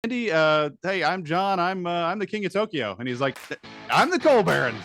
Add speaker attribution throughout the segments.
Speaker 1: Andy, hey, I'm John. I'm the king of Tokyo. And he's like, I'm the coal baron.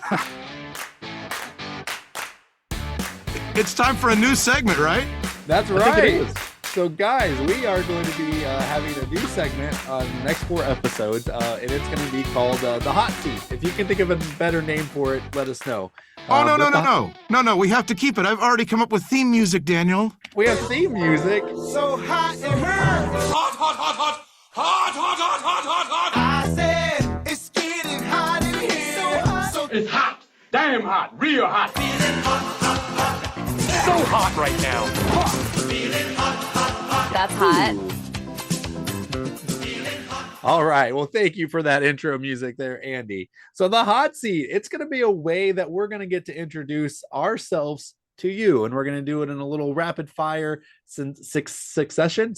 Speaker 2: It's time for a new segment, right?
Speaker 3: That's
Speaker 1: I think it
Speaker 3: right.
Speaker 1: is.
Speaker 3: So, guys, we are going to be having a new segment on the next 4 episodes, and it's going to be called The Hot Seat. If you can think of a better name for it, let us know.
Speaker 2: Oh, no. We have to keep it. I've already come up with theme music, Daniel.
Speaker 3: We have theme music.
Speaker 4: So hot in here. Hot, hot, hot, hot. Hot, hot, hot, hot, hot, hot. I said it's getting hot in here. So hot.
Speaker 5: It's hot. Damn hot. Real hot.
Speaker 4: Feeling hot, hot, hot.
Speaker 5: So hot right now.
Speaker 4: Feeling hot, hot, hot.
Speaker 6: That's hot.
Speaker 3: All right. Well, thank you for that intro music there, Andy. So the hot seat, it's going to be a way that we're going to get to introduce ourselves to you, and we're going to do it in a little rapid fire succession.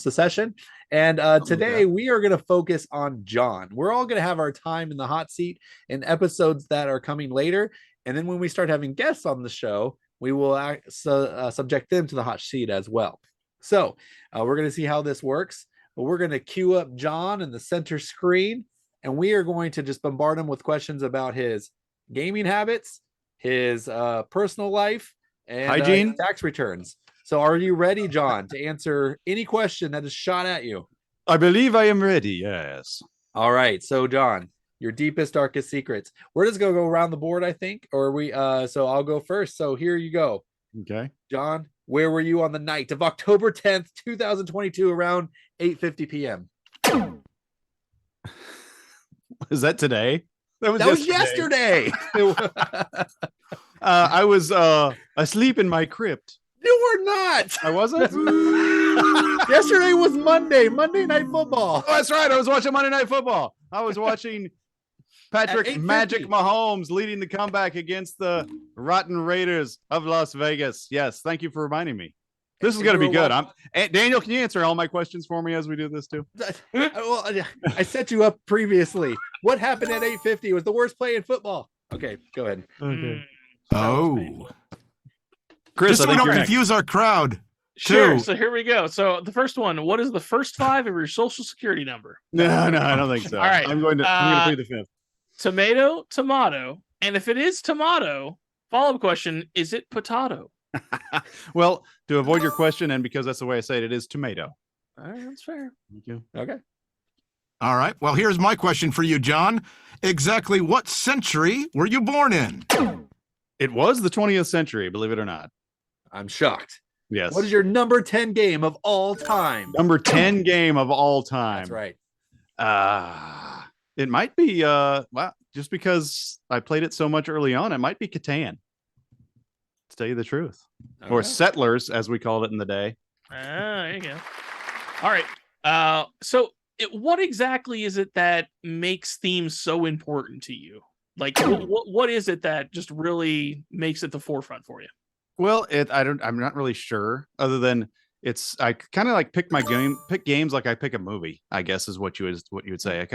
Speaker 3: And today we are going to focus on John. We're all going to have our time in the hot seat in episodes that are coming later. And then when we start having guests on the show, we will subject them to the hot seat as well. So we're going to see how this works. But we're going to queue up John in the center screen, and we are going to just bombard him with questions about his gaming habits, his personal life, and
Speaker 1: hygiene,
Speaker 3: tax returns. So are you ready, John, to answer any question that is shot at you?
Speaker 1: I believe I am ready. Yes.
Speaker 3: All right. So, John, your deepest, darkest secrets. We're just going to go around the board, I think, or so I'll go first. So here you go.
Speaker 1: Okay.
Speaker 3: John, where were you on the night of October 10th, 2022, around 8:50 p.m.?
Speaker 1: Is that today?
Speaker 3: That was yesterday.
Speaker 1: I was asleep in my crypt.
Speaker 3: You were not.
Speaker 1: I wasn't?
Speaker 3: Yesterday was Monday Night Football.
Speaker 1: Oh, that's right. I was watching Monday Night Football. I was watching Patrick
Speaker 3: 8:50.
Speaker 1: Magic Mahomes leading the comeback against the Rotten Raiders of Las Vegas. Yes, thank you for reminding me. This is going to be good. Daniel, can you answer all my questions for me as we do this too?
Speaker 3: Well, I set you up previously. What happened at 8:50? It was the worst play in football. Okay, go ahead.
Speaker 1: Okay.
Speaker 2: Oh.
Speaker 1: Chris,
Speaker 2: Just so
Speaker 1: I
Speaker 2: we
Speaker 1: think
Speaker 2: don't
Speaker 1: you're next.
Speaker 2: confuse our crowd.
Speaker 7: Sure.
Speaker 2: Two.
Speaker 7: So here we go. So the first one, what is the first 5 of your social security number?
Speaker 1: No, I don't think so.
Speaker 7: All right.
Speaker 1: I'm going to plead the fifth.
Speaker 7: Tomato, tomato. And if it is tomato, follow-up question, is it potato?
Speaker 1: Well, to avoid your question, and because that's the way I say it, it is tomato.
Speaker 7: All right, that's fair.
Speaker 1: Thank you.
Speaker 3: Okay.
Speaker 2: All right. Well, here's my question for you, John. Exactly what century were you born in?
Speaker 1: It was the 20th century, believe it or not.
Speaker 3: I'm shocked.
Speaker 1: Yes.
Speaker 3: What is your number 10 game of all time?
Speaker 1: number 10 game of all time?
Speaker 3: That's right.
Speaker 1: It might be well, just because I played it so much early on, it might be Catan. To tell you the truth. Or
Speaker 3: Okay.
Speaker 1: Settlers, as we called it in the day.
Speaker 7: There you go. All right. What exactly is it that makes themes so important to you? Like, what is it that just really makes it the forefront for you?
Speaker 1: Well, I'm not really sure, other than I kind of like pick games like I pick a movie, I guess is what you would say.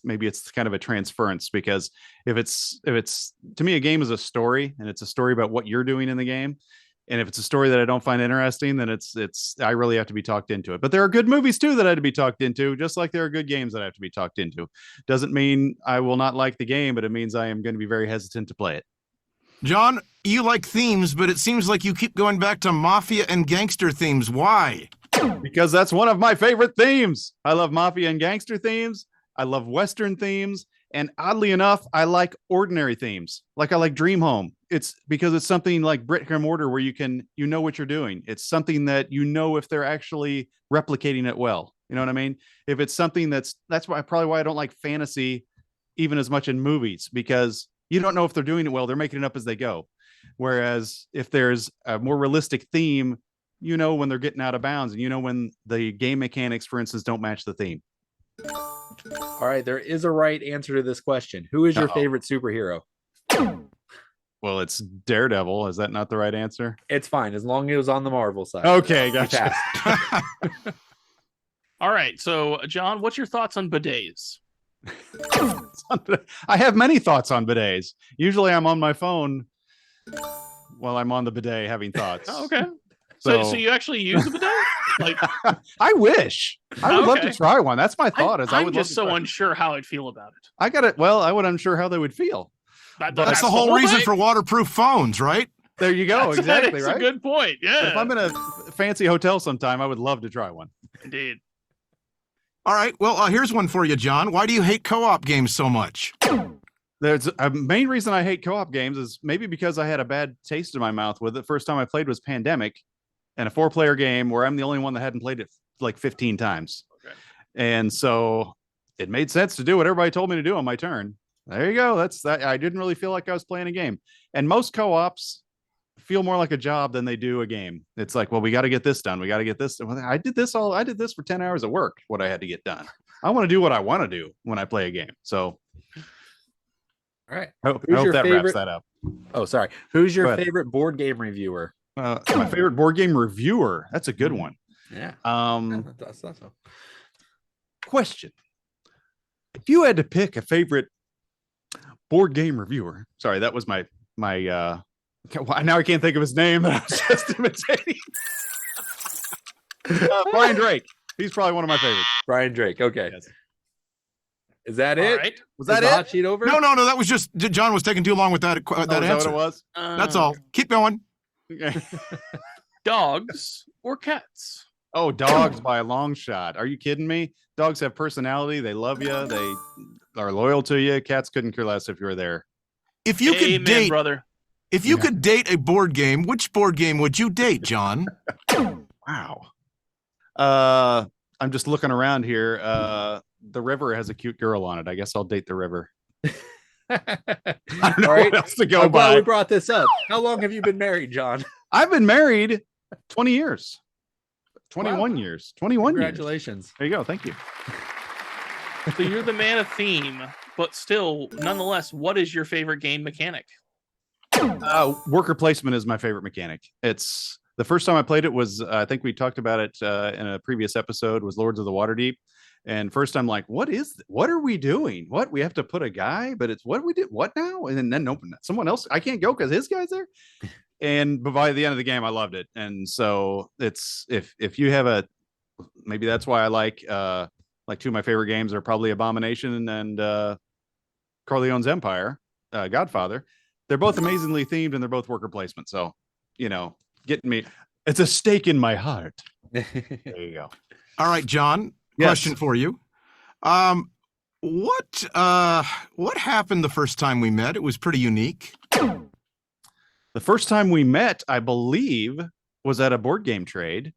Speaker 1: Maybe it's kind of a transference, because if it's to me, a game is a story, and it's a story about what you're doing in the game. And if it's a story that I don't find interesting, then I really have to be talked into it. But there are good movies too that I have to be talked into, just like there are good games that I have to be talked into. Doesn't mean I will not like the game, but it means I am going to be very hesitant to play it.
Speaker 2: John, you like themes, but it seems like you keep going back to mafia and gangster themes. Why?
Speaker 1: Because that's one of my favorite themes. I love mafia and gangster themes. I love Western themes. And oddly enough, I like ordinary themes. Like I like Dream Home. It's because it's something like Brick and Mortar where you know what you're doing. It's something that you know if they're actually replicating it well. You know what I mean? If it's something that's probably why I don't like fantasy even as much in movies, because you don't know if they're doing it well. They're making it up as they go. Whereas if there's a more realistic theme, you know when they're getting out of bounds, and you know when the game mechanics, for instance, don't match the theme.
Speaker 3: All right. There is a right answer to this question. Who is your favorite superhero?
Speaker 1: Well, it's Daredevil. Is that not the right answer?
Speaker 3: It's fine, as long as it was on the Marvel side.
Speaker 1: Okay, gotcha.
Speaker 7: All right. So, John, what's your thoughts on bidets?
Speaker 1: I have many thoughts on bidets. Usually I'm on my phone while I'm on the bidet having thoughts.
Speaker 7: Oh, okay. So you actually use a bidet? Like,
Speaker 1: I wish I would love to
Speaker 7: Okay.
Speaker 1: try one. That's my thought. I
Speaker 7: I'm
Speaker 1: would
Speaker 7: just
Speaker 1: love
Speaker 7: so
Speaker 1: to try.
Speaker 7: unsure how I'd feel about it.
Speaker 1: I got it. Well, I would unsure how they would feel.
Speaker 2: That's the whole reason
Speaker 7: thing.
Speaker 2: for waterproof phones, right?
Speaker 1: There you go. Exactly.
Speaker 7: That's
Speaker 1: Right.
Speaker 7: a good point.
Speaker 1: But
Speaker 7: Yeah,
Speaker 1: if I'm in a fancy hotel sometime, I would love to try one.
Speaker 7: indeed.
Speaker 2: All right. Well, here's one for you, John. Why do you hate co-op games so much?
Speaker 1: There's a main reason I hate co-op games is maybe because I had a bad taste in my mouth with it. First time I played was Pandemic, and a 4-player game where I'm the only one that hadn't played it like 15 times.
Speaker 7: Okay.
Speaker 1: And so it made sense to do what everybody told me to do on my turn. There you go. That's that. I didn't really feel like I was playing a game. And most co-ops feel more like a job than they do a game. It's like, well, we got to get this done. We got to get this. Well, I did this for 10 hours of work, what I had to get done. I want to do what I want to do when I play a game. So
Speaker 3: All right.
Speaker 1: I hope,
Speaker 3: Who's
Speaker 1: I hope
Speaker 3: your
Speaker 1: that wraps
Speaker 3: favorite-
Speaker 1: that up.
Speaker 3: Oh, sorry. Who's your
Speaker 1: Go ahead.
Speaker 3: favorite board game reviewer?
Speaker 1: My favorite board game reviewer. That's a good one.
Speaker 3: Yeah.
Speaker 1: Question.
Speaker 3: That's so.
Speaker 1: If you had to pick a favorite board game reviewer, sorry, that was my now I can't think of his name that I was just imitating. Brian Drake. He's probably one of my favorites.
Speaker 3: Brian Drake. Okay.
Speaker 1: Yes.
Speaker 3: Is that
Speaker 7: All
Speaker 3: it?
Speaker 7: right.
Speaker 1: Was
Speaker 3: Is
Speaker 1: that
Speaker 3: the
Speaker 1: it?
Speaker 3: hot sheet over?
Speaker 2: No. That was just John was taking too long with that
Speaker 1: Oh, is
Speaker 2: that
Speaker 1: that
Speaker 2: answer.
Speaker 1: what it was?
Speaker 2: That's all. Keep going.
Speaker 7: Dogs or cats?
Speaker 1: Oh, dogs by a long shot. Are you kidding me? Dogs have personality. They love you. They are loyal to you. Cats couldn't care less if you were there.
Speaker 2: If you
Speaker 7: Amen,
Speaker 2: could date,
Speaker 7: brother.
Speaker 2: if you could date a board game, which board game would you date, John?
Speaker 1: Wow. I'm just looking around here. The river has a cute girl on it. I guess I'll date the river. I don't know
Speaker 3: All right.
Speaker 1: what else to go
Speaker 3: I'm glad
Speaker 1: by.
Speaker 3: we brought this up. How long have you been married, John?
Speaker 1: I've been married 20 years. 21
Speaker 3: Wow.
Speaker 1: years. 21 years.
Speaker 3: Congratulations.
Speaker 1: There you go. Thank you.
Speaker 7: So you're the man of theme, but still, nonetheless, what is your favorite game mechanic?
Speaker 1: Worker placement is my favorite mechanic. It's the first time I played it was I think we talked about it in a previous episode was Lords of the Waterdeep. And first I'm like, what are we doing? What we have to put a guy, but it's what we did. What now? And then nope, someone else. I can't go because his guy's there. And but by the end of the game, I loved it. And so it's if you have a maybe that's why I like two of my favorite games are probably Abomination and Corleone's Empire, Godfather. They're both amazingly themed and they're both worker placement. So, getting me. It's a stake in my heart. There you go.
Speaker 2: All right, John.
Speaker 1: Yes.
Speaker 2: Question for you. What happened the first time we met? It was pretty unique.
Speaker 1: The first time we met, I believe, was at a board game trade.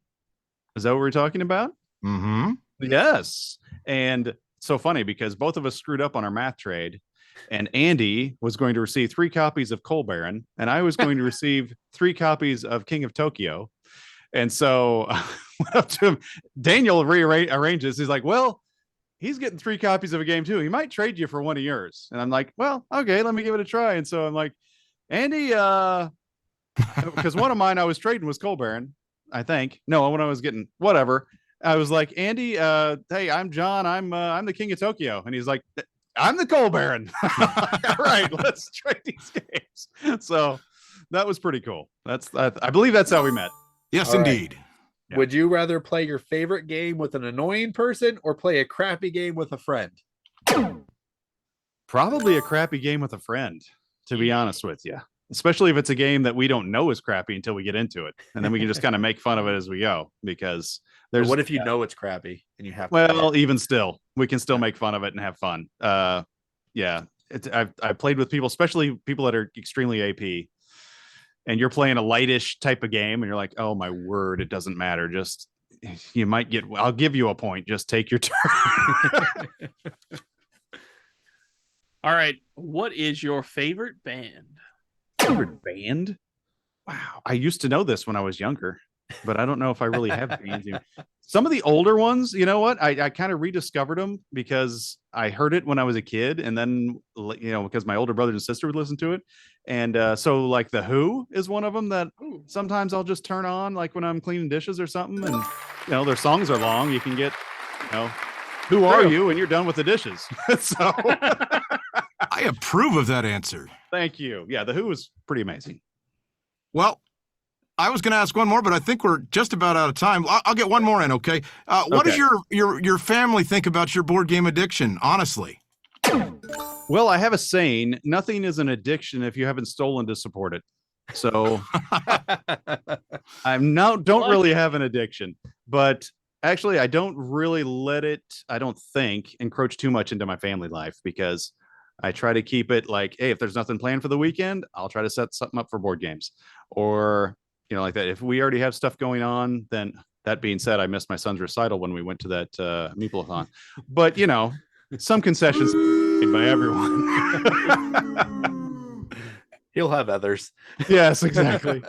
Speaker 1: Is that what we're talking about?
Speaker 2: Mm-hmm.
Speaker 1: Yes. And so funny because both of us screwed up on our math trade. And Andy was going to receive 3 copies of Coal Baron, and I was going to receive 3 copies of King of Tokyo. And so I went up to him. Daniel arranges. He's like, well, he's getting 3 copies of a game too. He might trade you for one of yours. And I'm like, well, okay, let me give it a try. And so I'm like, Andy, because one of mine I was trading was Coal Baron, I think. No, when I was getting whatever. I was like, Andy, hey, I'm John. I'm the King of Tokyo. And he's like, I'm the Coal Baron. All right, let's trade these games. So that was pretty cool. I believe that's how we met.
Speaker 2: Yes,
Speaker 3: All right.
Speaker 2: indeed.
Speaker 1: Yeah.
Speaker 3: Would you rather play your favorite game with an annoying person or play a crappy game with a friend?
Speaker 1: Probably a crappy game with a friend, to be honest with you. Especially if it's a game that we don't know is crappy until we get into it. And then we can just kind of make fun of it as we go because
Speaker 3: Or
Speaker 1: there's
Speaker 3: what if you know it's crappy and you have to play it?
Speaker 1: well, even still, we can still make fun of it and have fun. Yeah. I've played with people, especially people that are extremely AP, and you're playing a lightish type of game, and you're like, oh my word, it doesn't matter. Just you might get. I'll give you a point. Just take your turn.
Speaker 7: All right. What is your favorite band?
Speaker 1: Favorite band? Wow, I used to know this when I was younger, but I don't know if I really have bands anymore. Some of the older ones, you know what? I kind of rediscovered them because I heard it when I was a kid, and then because my older brother and sister would listen to it, and so like the Who is one of them that sometimes I'll just turn on, like when I'm cleaning dishes or something, and their songs are long. You can get, who are you, and you're done with the dishes. So
Speaker 2: I approve of that answer.
Speaker 1: thank you. Yeah, the Who is pretty amazing.
Speaker 2: Well, I was going to ask one more, but I think we're just about out of time. I'll get one more in, okay? What does
Speaker 1: Okay.
Speaker 2: your family think about your board game addiction, honestly?
Speaker 1: Well, I have a saying: nothing is an addiction if you haven't stolen to support it. So don't really have an addiction, but actually, I don't really let it. I don't think encroach too much into my family life because I try to keep it like, hey, if there's nothing planned for the weekend, I'll try to set something up for board games, or like that. If we already have stuff going on, then that being said, I missed my son's recital when we went to that Meeple-a-thon, but some concessions made by everyone.
Speaker 3: He'll have others.
Speaker 1: Yes, exactly.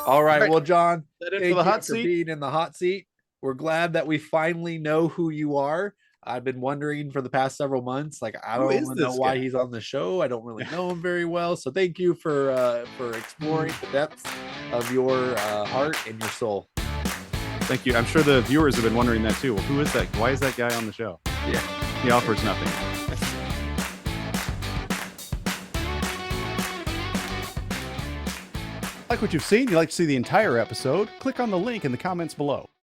Speaker 3: All right.
Speaker 1: right.
Speaker 3: Well, John,
Speaker 1: That it
Speaker 3: thank
Speaker 1: for the
Speaker 3: you
Speaker 1: hot
Speaker 3: for
Speaker 1: seat.
Speaker 3: being in the hot seat. We're glad that we finally know who you are. I've been wondering for the past several months, like I
Speaker 1: Who
Speaker 3: don't
Speaker 1: is
Speaker 3: even know
Speaker 1: this
Speaker 3: why
Speaker 1: guy?
Speaker 3: he's on the show. I don't really know him very well. So thank you for exploring the depths of your heart and your soul.
Speaker 1: Thank you. I'm sure the viewers have been wondering that too. Well, who is that? Why is that guy on the show?
Speaker 3: Yeah.
Speaker 1: He offers nothing. Like what you've seen, you'd like to see the entire episode, click on the link in the comments below.